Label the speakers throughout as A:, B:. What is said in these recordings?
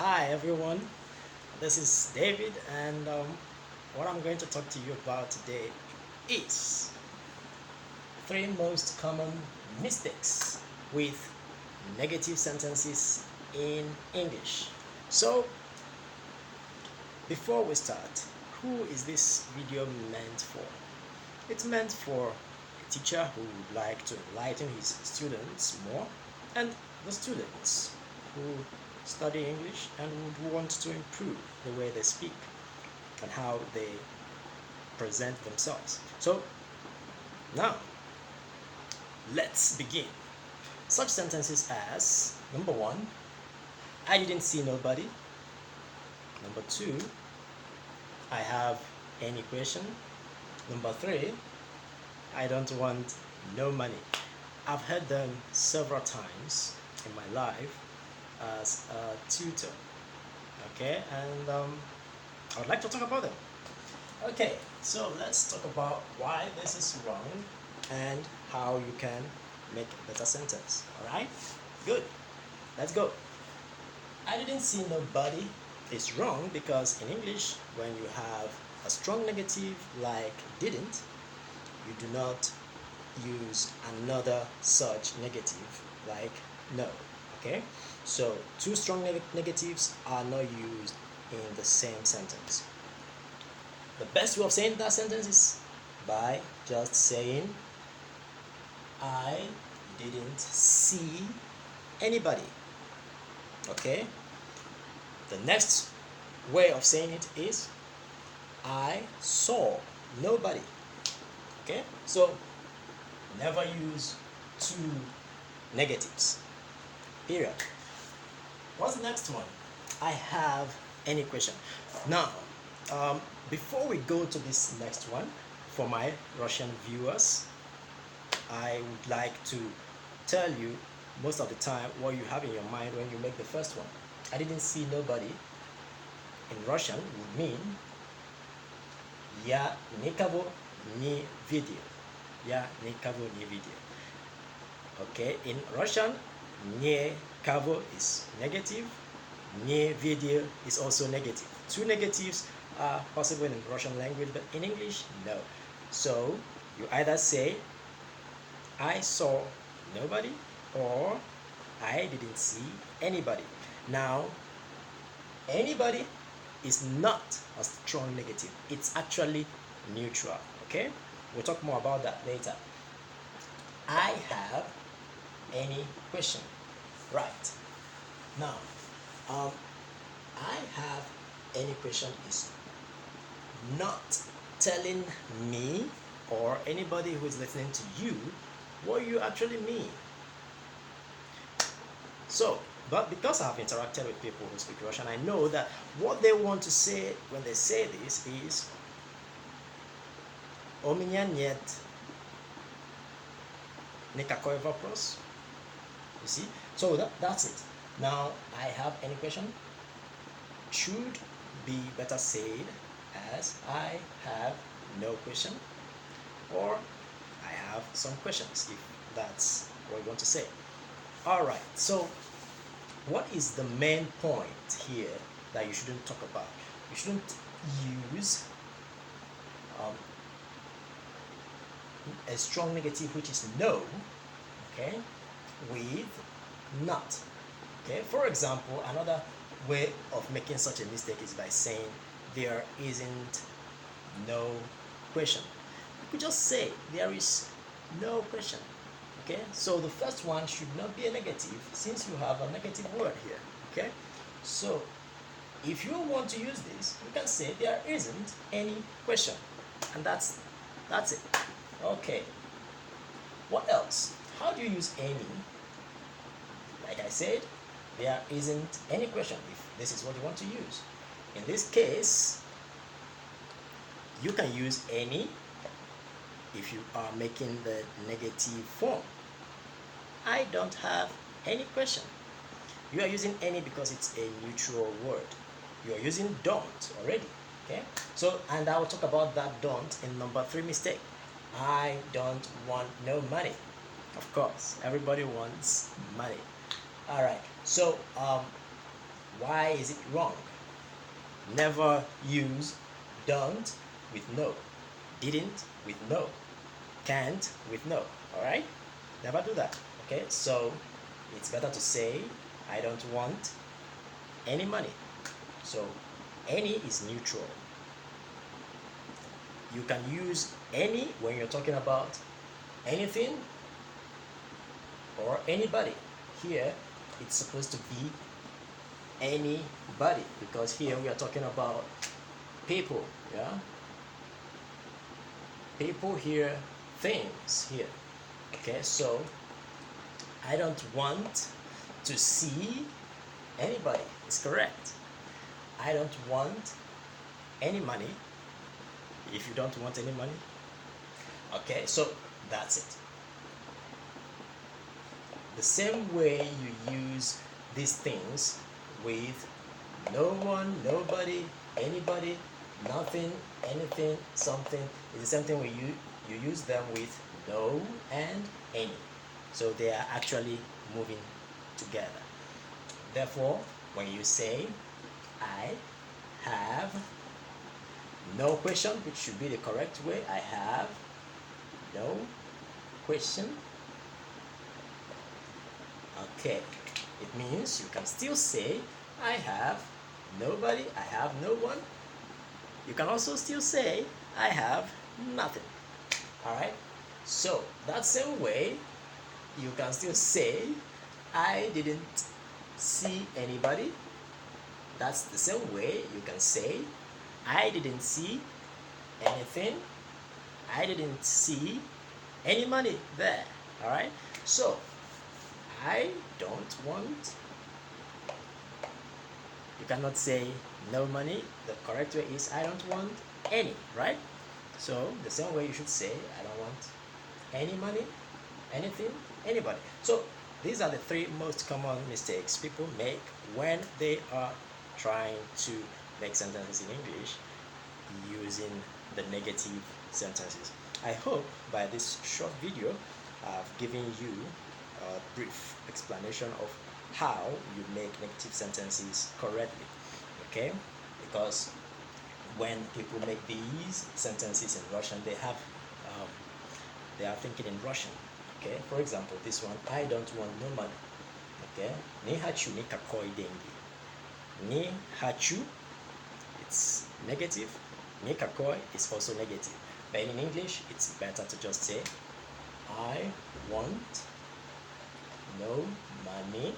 A: Hi everyone, this is David, and what I'm going to talk to you about today is three most common mistakes with negative sentences in English. So, before we start, who is this video meant for? It's meant for a teacher who would like to enlighten his students more, and the students who study English and would want to improve the way they speak and how they present themselves. So now let's begin. Such sentences as number one, I didn't see nobody. Number two, I have any question. Number three, I don't want no money. I've heard them several times in my life as a tutor. Okay, and I would like to talk about them. Okay, so let's talk about why this is wrong and how you can make a better sentence. Alright? Good. Let's go. I didn't see nobody is wrong because in English, when you have a strong negative like didn't, you do not use another such negative like no. Okay? So two strong negatives are not used in the same sentence. The best way of saying that sentence is by just saying I didn't see anybody. Okay? The next way of saying it is I saw nobody. Okay? So never use two negatives. Period. What's the next one? I have any question. Now, before we go to this next one, for my Russian viewers, I would like to tell you most of the time what you have in your mind when you make the first one. I didn't see nobody in Russian would mean Я никого не видел. Я никого не видел. Okay, in Russian, никого is negative, не видел is also negative. Two negatives are possible in the Russian language, but in English, no. So you either say I saw nobody or I didn't see anybody. Now, anybody is not a strong negative. It's actually neutral. Okay? We'll talk more about that later. I have any question. Right. Now, I have any question is not telling me or anybody who is listening to you what you actually mean. So, but because I've interacted with people who speak Russian, I know that what they want to say when they say this is У меня нет никакой вопрос. You see? So that's it. Now, I have any question should be better said as I have no question or I have some questions if that's what you want to say. Alright, so what is the main point here that you shouldn't talk about? You shouldn't use a strong negative which is no, okay, with not. Okay, for example, another way of making such a mistake is by saying there isn't no question. You could just say there is no question. Okay, so the first one should not be a negative since you have a negative word here. Okay, so if you want to use this, you can say there isn't any question, and that's it. Okay, what else? How do you use any? Like I said, there isn't any question if this is what you want to use. In this case, you can use any if you are making the negative form. I don't have any question. You are using any because it's a neutral word. You are using don't already. Okay? So, and I will talk about that don't in number 3 mistake. I don't want no money. Of course, everybody wants money. Alright, so Why is it wrong? Never use don't with no, didn't with no, can't with no. Alright? Never do that. Okay? So it's better to say I don't want any money. So any is neutral. You can use any when you're talking about anything or anybody. Here it's supposed to be anybody because here we are talking about people. Yeah, people here, things here. Okay, so I don't want to see anybody. It's correct. I don't want any money. If you don't want any money, okay, so that's it. The same way you use these things with no one, nobody, anybody, nothing, anything, something, it's the same thing when you use them with no and any. So they are actually moving together. Therefore, when you say I have no question, which should be the correct way, I have no question. Okay, it means you can still say I have nobody, I have no one. You can also still say I have nothing. Alright, so that same way you can still say I didn't see anybody. That's the same way you can say I didn't see anything. I didn't see any money there. Alright, so I don't want, you cannot say no money. The correct way is I don't want any, right? So the same way you should say I don't want any money, anything, anybody. So these are the three most common mistakes people make when they are trying to make sentences in English using the negative sentences. I hope by this short video I've given you a brief explanation of how you make negative sentences correctly. Okay, because when people make these sentences in Russian, they are thinking in Russian. Okay, for example, this one, I don't want no money. Okay, не хочу никакой деньги. Не хочу, it's negative. Никакой is also negative. But in English, it's better to just say, I want no money.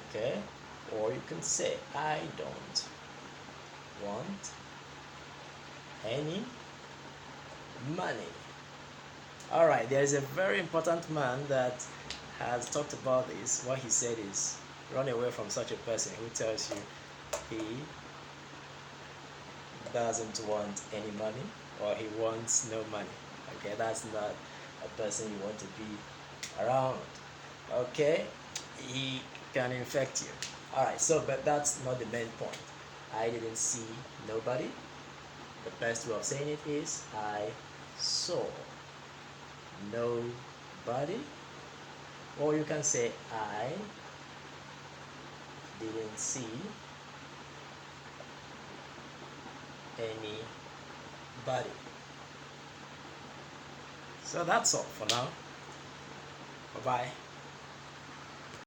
A: Okay, or you can say, I don't want any money. Alright, there is a very important man that has talked about this. What he said is, run away from such a person who tells you he doesn't want any money or he wants no money. Okay, that's not a person you want to be around. Okay, he can infect you. Alright, so but that's not the main point. I didn't see nobody. The best way of saying it is I saw nobody, or you can say I didn't see anybody. So that's all for now. Bye bye.